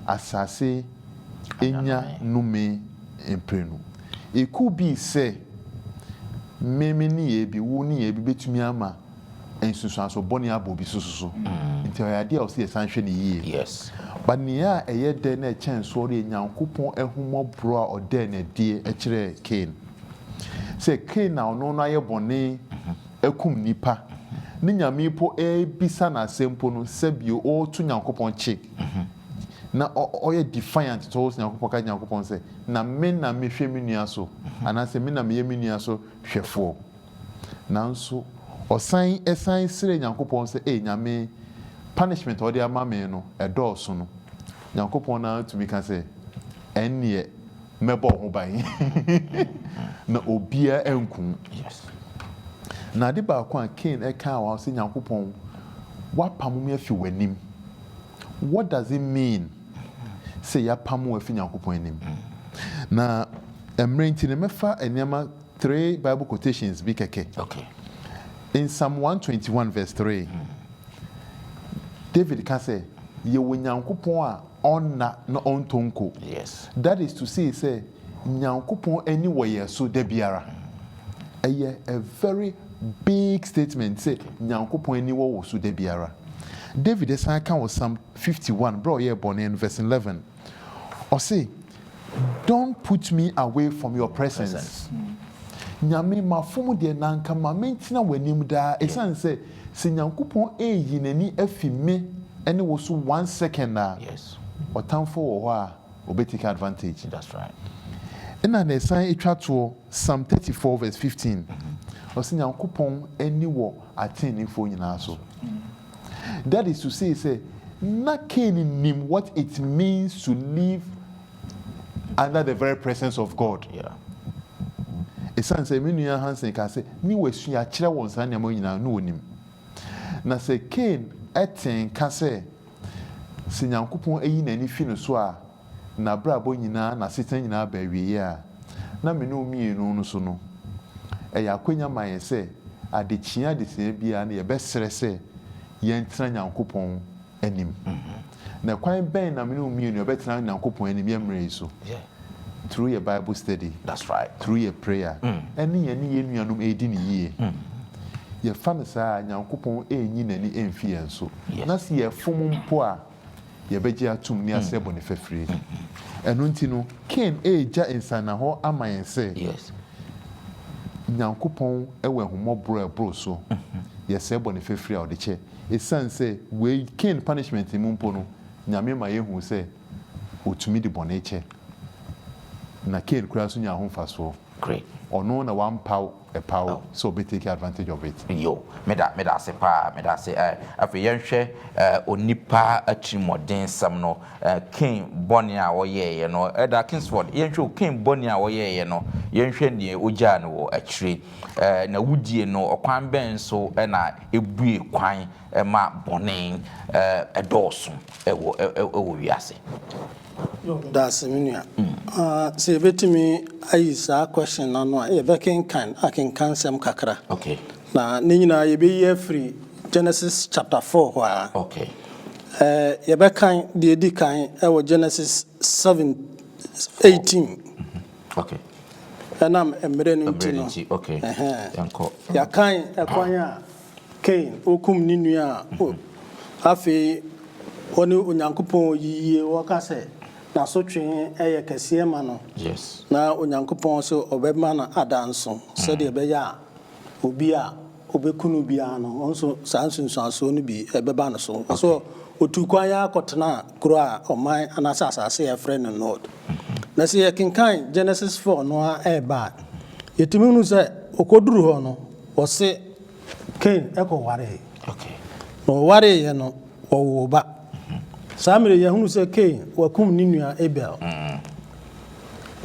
asase enya nume emprenu eku bi sɛ meme ne yɛ bi wo ne yɛ bi betumi ama ensusuaso bɔne abɔ bi soso nti ɔyɛ ade a ɔsɛ yɛsan hwɛ ne yie yes but nea ɛyɛ dɛ na ɛkyɛn so ɔre nyankopɔn ahumɔboro a ɔdɛ na die ɛkyerɛ Cain sɛ Cain na ɔno no ayɛ bɔne akum nipa ne nyame po ebisa na asɛmpo no sɛbio ɔto nyankopɔn kye na ɔyɛ defiant to nyankopɔn ka nyankopɔn sɛ na me na mehwɛ me nua so anaasɛ me na meyɛ me nua so hwɛfoɔ nanso ɔsan ɛsan sere nyankopɔn sɛ nyame punishment ɔde ama me no ɛdɔɔso no nyankopɔn na tumi ka sɛ ɛnneɛ mɛbɔ ho ban na obia ɛnku na ade baako a Cain ɛka wa sɛ nyankopɔn wapam me afi w'anim what does it mean say ya pam afi nyankopɔn anim na mmerɛ nti ne mɛfa nneɛma 3 Bible quotations bi kɛkɛ okay in Psalm 121 verse 3 David ka sɛ yɛwɔ nyankopɔn a ɔnna na ɔntonko yes that is to say nyankopɔn ani wɔ yɛ so da biara ɛyɛ a very big statement say nyankopɔn ani wɔ so da biara David esan ka wɔ Psalm 51 bro ɔyɛ bɔne in verse 11 ɔse don't put me away from your presence nyame mafom de nanka ma mentina w'anim daa esan sɛ sɛ nyankopɔn eyi n'ani afi me ɛne wo so 1 second a yes ɔtamfo wɔ hɔ a obetake advantage that's right ɛna na esan etwa to Psalm 34 verse 15 ɔse nyankopɔn ani wɔ atennefoɔ nyinaa so that is to say na Cain nim what it means to live under the very presence of God yeah esan sɛ me nua Hansen ka sɛ ni wasua kyerɛ wɔn saa nneɛma nyinaa no onim na sɛ Cain ɛten ka sɛ nyankopɔn ayi n'ani fi no so a na brabɔ nyinaa na setan nyinaa ba wie a na me no mienu no so no ɛyɛ akwanya ma yɛ sɛ adekyia de sɛ bia na yɛbɛsrɛ sɛ yɛntena nyankopɔn anim na kwan bɛn na me no mienu yɛbɛtena nyankopɔn anim yɛmmerɛ yi so yeah through your Bible study that's right through your prayer ɛne yɛne yɛn nuanom edi ne yie yɛfa no saa nyankopɔn enyi n'ani emfi yɛn so na sɛ yɛfom mpo a yɛbɛgye atum ne asɛ bɔ ne fɛfire ɛno nti no Cain egya nsana hɔ ama yɛn sɛ yes nyankopɔn ɛwɔ ahomɔboro ɛboro so yɛsɛ bɔ ne fɛfire a ɔde kyɛ esan sɛ wei Cain punishment mu mpo no nyame ma yɛhu sɛ otumi de bɔne kyɛ na Cain kura so nya ahomfasoɔ great ɔno na wampaw ɛpaw so be take advantage of it yo meda ase pa meda ase afei yɛnhwɛ onipa atrimɔden sam no Cain bɔne a wɔyɛɛ no ɛda Kingsford yɛnhwɛ Cain bɔne a wɔyɛɛ no yɛnhwɛ ne ogya no wɔ akyire na wudie no ɔkwan bɛn so na ebue kwan ma bɔne ɛdɔɔso ɛwɔ wiase that's minua sɛ yɛbɛtumi ayi saa question no no a yɛbɛkenkan akenkan sɛm kakra okay na ne nyinaa yɛbɛyi afiri Genesis chapter 4 hɔ a okay yɛbɛkan deɛ di kan ɛwɔ Genesis 7:18 okay ɛnam mmerɛ no nti no okay yankɔ yɛkan ɛkwan a Cain okum ne nua a afei ɔne Onyankopɔn yiyie wɔka sɛ na so twe eye kese ma no yes na onyankopɔn so obema na adanso se de be ya obi a obekunu bia no onso sansunsuaso no bi ebeba no so so otukwan ya akotena kuro a oman anasa asase ya frɛ no nod na se yekenkan Genesis 4 no a eba yetimi nu se okoduru ho no o se Cain ekoware okay no ware ye no wo ba samire ye hunu se Cain wakum ni nua Abel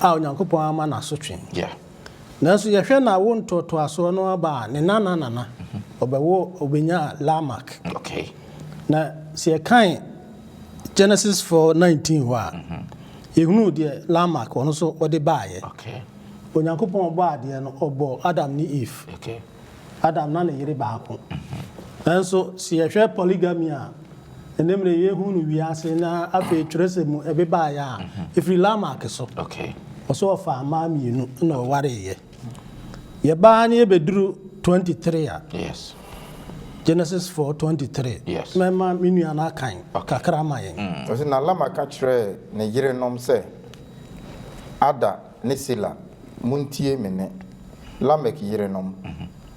a onyankopɔn ama na so twen yeah na so ye hwɛ na wo ntoto aso no aba ne nana obewo obenya Lamak okay na se kan Genesis 4:19 wa ye hunu de Lamak ono so ode baaye okay onyankopɔn bɔ ade no ɔbɔ Adam ni Eve okay Adam na ne yere baako nanso se ye hwɛ polygamy a enemre ye hunu wiase na afi twerese mu ebeba ya ifri Lamak so okay oso fa ama mienu na ɔware ye ba na ebeduru 23 a yes Genesis 4:23 yes mema minua na kan kakra ma yen o se na Lamak ka kyerɛ ne yere nom sɛ Ada ne Sila muntie mene Lamek yere nom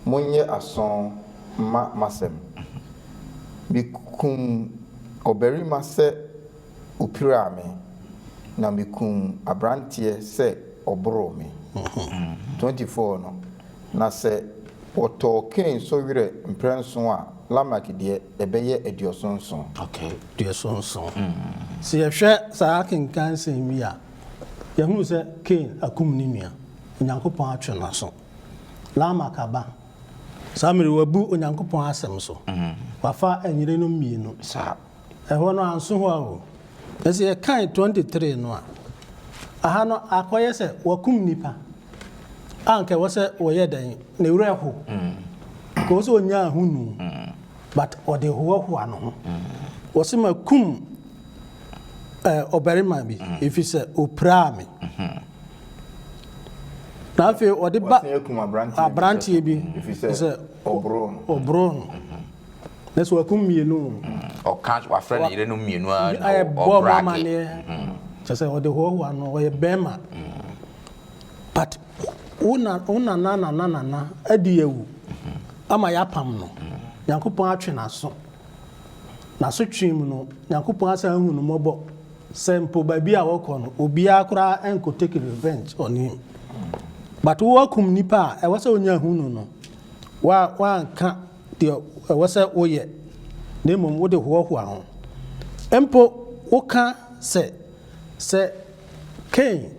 monye ason ma masem bikum oberima sɛ opira me na bikum abrantie sɛ oboro me 24 no na sɛ oto Cain so wire mprenso a Lamek de ebeye ediosonson okay ediosonson se ye hwɛ saa kenkan sen wi a ye hunu sɛ Cain akum ni nua onyankopɔn atwe na so Lamek aba samiri wabu onyankopɔn asɛm so wafa anyire no mienu sa ɛhɔ no anso ho awo ɛsɛ ye kan 23 no a aha no akoye sɛ wakum nipa anke wo sɛ woyɛ dan ne wura ho ko so onya hunu but ode ho ano ho wo se makum obarima bi efi sɛ opra me na afi ode ba abrantie bi efi sɛ obro na so wakum mienu o kan wa frɛ ne yere no mienu a ay bo mama ne sɛ ode ho ano wo yɛ bema but una na adi ewu ama ya pam no Nyankopɔn atwe na so twim no Nyankopɔn asa hu no mɔbɔ sempo ba bi a wɔkɔ no obi akora enko take revenge on him but wo akum nipa a ɛwɔ sɛ onya hu no wa anka de ɛwɔ sɛ woyɛ na mmom wo de hoahoa ho empo woka sɛ Cain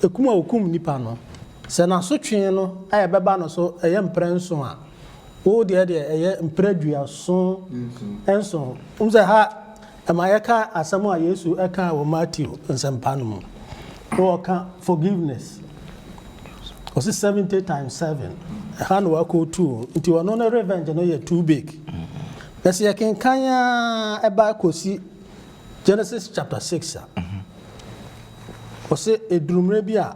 ekuma okum nipa no sɛ na so twen no ayɛ bɛba no so ɛyɛ mprenso a wo de ɛyɛ mpreduaso enso umse ha ɛmayɛka asɛm a Yesu ɛka wɔ Matthew nsɛmpa no mu no ɔka forgiveness ɔsi 70 times 7 ha no wako 2 nti ɔno no revenge no yɛ too big ɛsɛ yɛkenkan a ɛba kosi Genesis chapter 6 a ɔsi edurumre bi a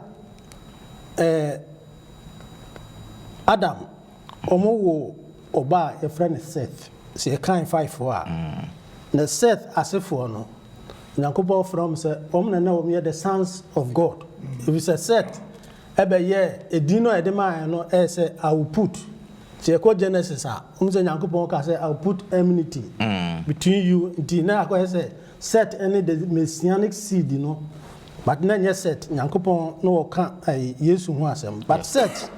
Adam omo wo oba e friend Seth se kan 5 wa na Seth asefo no Nyankopɔn from say na omo the sons of God if you say Seth ebe ye edin no edema no say I will put se ko Genesis a omo say Nyankopɔn ka say I will put enmity between you until na ko say Seth any the messianic seed no but na nye Seth Nyankopɔn no ka Yesu ho asem but Seth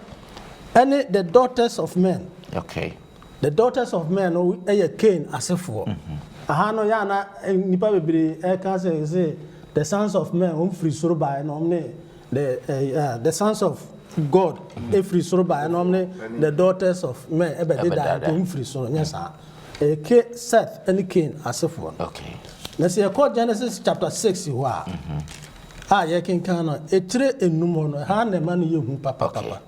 any the daughters of men okay the daughters of men no Cain asefo aha no ya na nipa bebre ka say the sons of men free soro by no the sons of God free soro by no the daughters of men ebe dey die free soro nyesa Seth any Cain asefo okay na say Genesis chapter 6 ho a ye kenkan no etire enum no ha na ma no yehu papa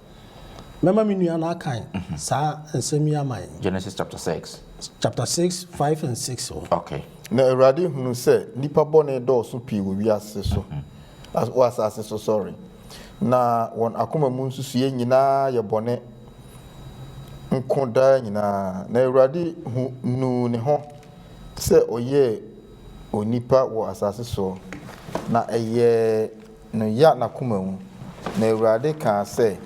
mema minua na akan sa nsem ya man Genesis chapter 6 5 and 6 okay na Awurade hunu sɛ nipa bɔne dɔɔso pii wɔ wiase so asase so sorry na wɔn akoma mu nsusue nyinaa yɛ bɔne nko daa nyinaa na Awurade hunu ne ho sɛ ɔyɛ onipa wɔ asase so na ɛyɛ no ya na kuma mu na Awurade ka sɛ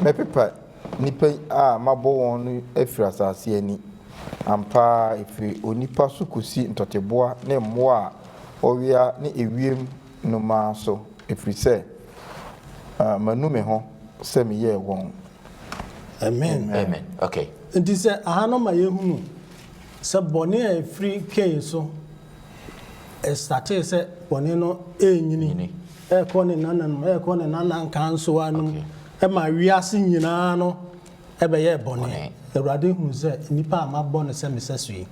mɛpepa nipa a mabɔ wɔn no afiri asase ani ampa efiri onipa so kosi ntɔteboa ne mmoa a ɔwea ne ewiem no ma so efiri sɛ manu me ho sɛ meyɛ wɔn. Amen. Okay. Nti sɛ aha no ma yɛhunu sɛ bɔne a ɛfiri Cain so ɛstate sɛ bɔne no ɛnyini ɛkɔ ne nananom ɛkɔ ne nananka nsoa no ɛma wiase nyinaa no ɛbɛyɛ bɔne. Awurade hunu sɛ nipa a mabɔ no sɛ mesɛ so yi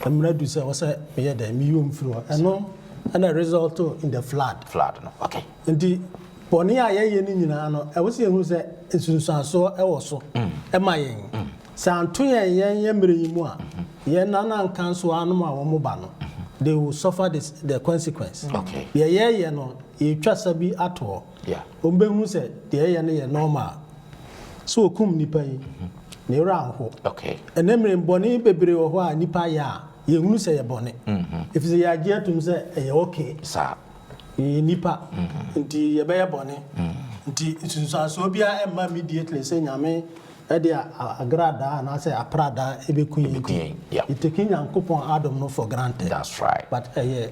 mmerɛ du sɛ wɔ sɛ meyɛ dɛ meyɛ mfiri hɔ ɛno ɛna result in the flood no. Okay. Nti bɔne a yɛyɛ no nyinaa no ɛwɔ sɛ yɛhunu sɛ nsunsuansoɔ ɛwɔ so ɛma yɛn sɛ anto yɛn mmerɛ yi mu a yɛn nananka nsoa anom a wɔn ba no they will suffer the consequence. Okay. Yɛyɛ no yɛtwa sa bi ato hɔ wɔn bɛhu sɛ deɛ yɛyɛ no yɛ normal so okum nipa yi ne wura anho. Okay. Ɛnɛ mmerɛ bɔne bebree wɔ hɔ a nipa yɛ a yɛhunu sɛ yɛ bɔne ɛfiri sɛ yɛagye atom sɛ ɛyɛ okay saa nipa nti yɛbɛyɛ bɔne nti nsunsuansoɔ biara ɛmma immediately sɛ nyame ɛde agradaa anaasɛ apradaa ɛbɛku yɛn nti yɛtaki Nyankopɔn adom no for granted. That's right. But ɛyɛ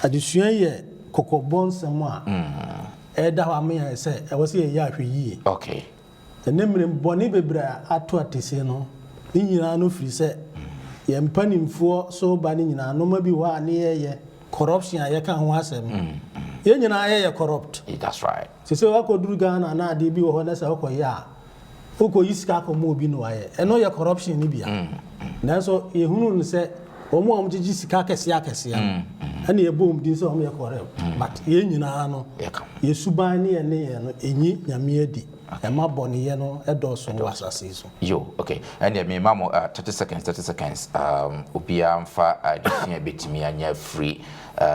adesua yɛ kɔkɔbɔ nsɛm a ɛda hɔ ama yɛn sɛ ɛwɔ sɛ yɛyɛ ahwɛ yie. Okay. Ɛnɛ mmerɛ bɔne bebree a ato atɛsie no ne nyinaa no firi sɛ yɛn mpanimfoɔ so ba ne nyinaa noma bi wɔ a ne yɛyɛ corruption a yɛka ho asɛm yɛn nyinaa yɛyɛ corrupt. That's right. Sɛ wakɔduru Ghana na ade bi wɔ hɔ na sɛ wokɔyɛ a wokɔyi sika akɔma obi no wayɛ ɛno yɛ corruption ne bia nanso yɛhunu no sɛ wɔn a wɔgyegye sika akɛseɛ ɛna yɛbɔ wɔn din sɛ wɔn yɛ corrupt but yɛn nyinaa no yɛsuban ne yɛn no ɛnyi nyame adi ɛma bɔneyɛ no ɛdɔɔso wɔ asase so. Okay. And me mamo 30 seconds obia mfa adesua betimi anya free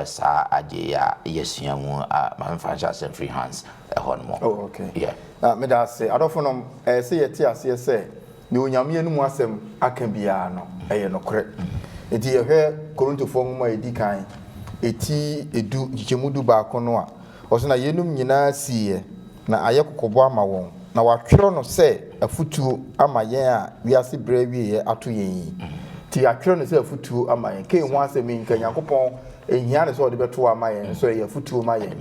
sa agye ya yesua mu ma mfa nhyɛ free hands ɛhɔ no mo. Oh, okay. Yeah. Me da say adofo no say yeti ase sɛ ne onyame anu mu asɛm aka bia no ɛyɛ no korɛ. Enti yɛhwɛ Korintofo mu ma edi kan eti edu gyemudu baako no a ɔso na yenum nyinaa siiɛ na ayɛ kokɔbɔ ama wɔn na watwerɛ no sɛ afutuo ama yɛn a wiase brɛ wie ato yɛn yi ti atwerɛ no sɛ afutuo ama yɛn Cain ho asɛm nka Nyankopɔn ehia ne sɛ ɔde bɛto ama yɛn so ɛyɛ afutuo ma yɛn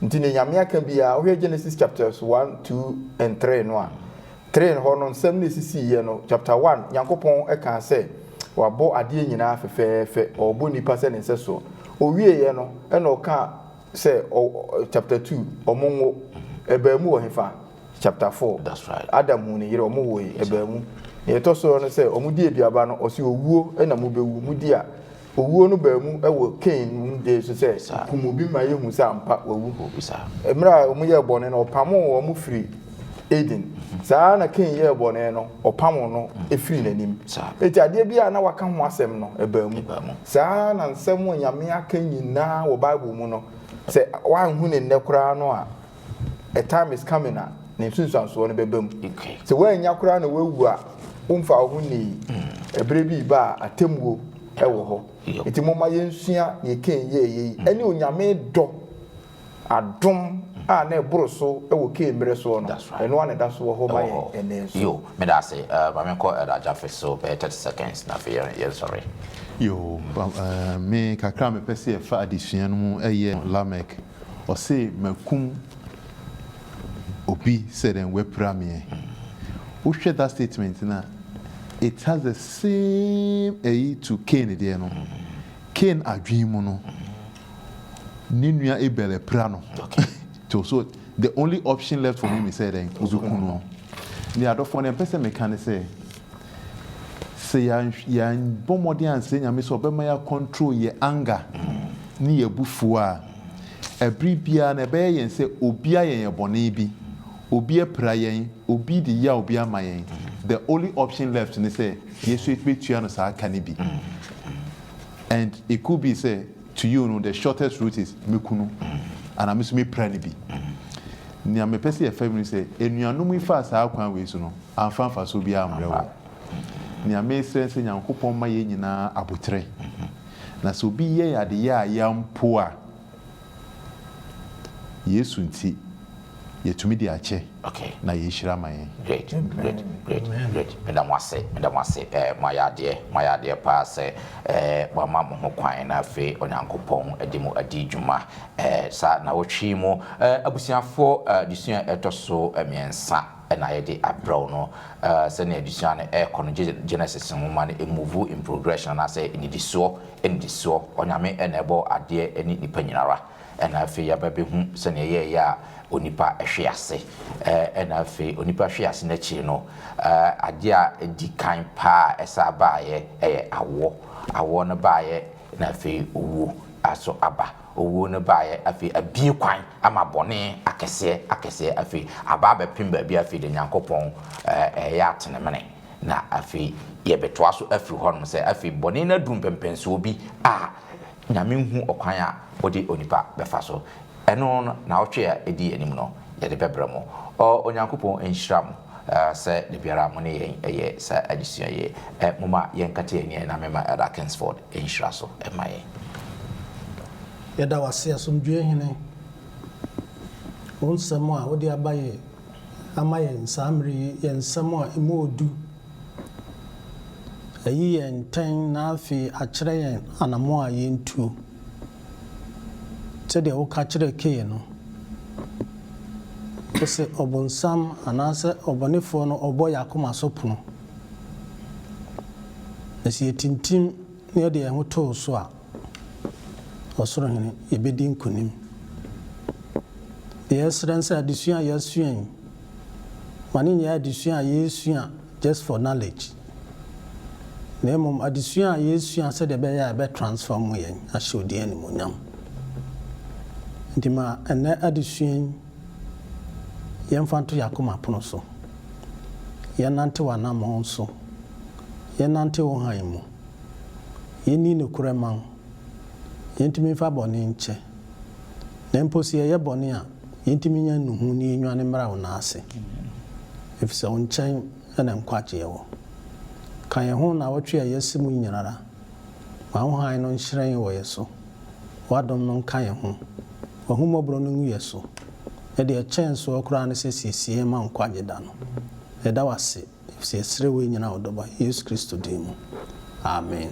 nti ne nyame aka bia wo Genesis chapters 1, 2 and 3 no a 3 no no nsɛm ne sisi yɛ no chapter 1 Nyankopɔn ɛka sɛ wabɔ adeɛ nyinaa fɛfɛɛfɛ ɔbɔ nipa sɛ ne nsɛ so owie yɛ no ɛna ɔka sɛ chapter 2 ɔmonwo ɛbaamu wɔ hefa chapter 4. That's right. Adam hu ne yere ɔmo wɔ ɛbaamu yɛtɔ so no sɛ ɔmo di aduaba no ɔsi owuo ɛna mo bɛwu mu di a owuo no baamu ɛwɔ Cain mu de so sɛ kumu bi ma yɛhu sɛ ampa wawu mmerɛ a ɔmo yɛ bɔne no ɔpamo ɔmo firi Eden saa na Cain yɛ bɔne no ɔpamo no ɛfiri n'anim eti adeɛ bi a na waka ho asɛm no ɛbaamu saa na nsɛm a Nyame aka nyinaa wɔ Bible mu no sɛ wanhu ne nnɛ koraa no a time is coming a ne nsunsuansoɔ no bɛbam sɛ woanya koraa na wawu a womfa wo ho ne ɛberɛ bi ba a atemmuo ɛwɔ hɔ enti momma yɛnsua ne Cain yɛyɛ ɛne onyame dɔ adom a na ɛboro so ɛwɔ Cain mmerɛ soɔ no ɛno a ne da so wɔ hɔ ma yɛn ɛnɛ so yo meda ase ma menkɔ ɛdagyafe so bɛyɛ 30 seconds na afei yɛnsɔre me kakra mepɛ sɛ yɛfa adesua no mu ɛyɛ Lamek ɔse makum obi said and we premier. Who shared that statement now? It has the same to Cain there no. Cain adwin no. Ninua ebele prano. Okay. So the only option left for him is said uzukuno. The other for them person can say yan bomodi and say nyame so be my control your anger. Ni ye bufua. Every bia na be yen say obia yen bone bi. Obi pra yen, obi di ya obi ama yen. The only option left is say yes it be to sa can be. And it could be say to you the shortest route is mekunu. And I miss me pray ni bi. Ni am pese e family say enuanu mu fa sa kwan we so no. Amfa fa so bi amrewo. Ni am say Nyankopon ma yen nyina abotre. Na so bi ye ade ya yampo a Yesu nti yɛtumi de akyɛ okay na yɛhyira ma yɛn. Great. Madam wase mayade pa se mama mo ho kwan na afi onyankopɔn adi mu adi dwuma sa na wotwi mu abusiafo disua etoso miensa na yɛde abrɛw no sɛ na disua no ɛkɔ Genesis nwoma no move in progression na sɛ nidisoɔ onyame na ɛbɔ adeɛ ani nipa nyinara na afi yababehu sɛ na yɛyɛ a onipa ehwe ase na afi onipa hwe ase na chi no ade a di kan pa esa baaye awo no baaye na afi owo aso aba owo no baaye afi abie kwan ama bone akese afi aba bepem ba bi afi de nyankopon ya atenemene na afi yebetoa so afi honom se afi bone na dum pempenso bi a nyame hu okwan a odi onipa befa so eno na otwe a edi anim no yede bebrɛ mo onyankopɔn enhyira mo sɛ de biara mo ne yɛn ɛyɛ sɛ adesua yɛ moma yɛn kate yɛn na mema Elder Kingsford enhyira so ɛma yɛn yɛda wase asomdwe hene onsɛm a wode abayɛ ama yɛn samre yɛn nsɛm a emu odu ayi yɛn tɛn na afi akyerɛ yɛn anamo a yɛn tuo sɛdeɛ woka kyerɛ Cain no sɛ ɔbonsam anaasɛ ɔbɔnefoɔ no ɔbɔ yakoma so pono na sɛ yɛtintim na yɛde yɛn ho too so a ɔsoro hene yɛbɛdi nkonim deɛ yɛsrɛ sɛ adesua a yɛasua yi ma ne nyɛ adesua a yɛsua just for knowledge na mmom adesua a yɛsua sɛdeɛ ɛbɛyɛ a ɛbɛtransform yɛn ahyɛ odi animonyam nti ma ɛnɛ adesua yi yɛmfa nto yakoma pono so yɛnante w'anammɔn so yɛnante wo han mu yɛnni nokorɛ ma wo yɛntumi mfa bɔne nkyɛ na mpo sɛ yɛyɛ bɔne a yɛntumi nya nuhu ne yɛnwane mmara wo naase ɛfiri sɛ wo nkyɛn ɛna nkwagyeɛ wɔ ka yɛn ho na wɔtwe a yɛasi mu nyinara ma wo han no nhyerɛn wɔ yɛ so w'adom no nka yɛn ho w'ahummɔborɔ no ngu yɛ so ɛde ɛkyɛn so koraa ne sɛ siesie ma nkwagye da no ɛda wase ɛfiri sɛ ɛsrɛ wei nyina wo dɔba Yesu Kristo din mu amen.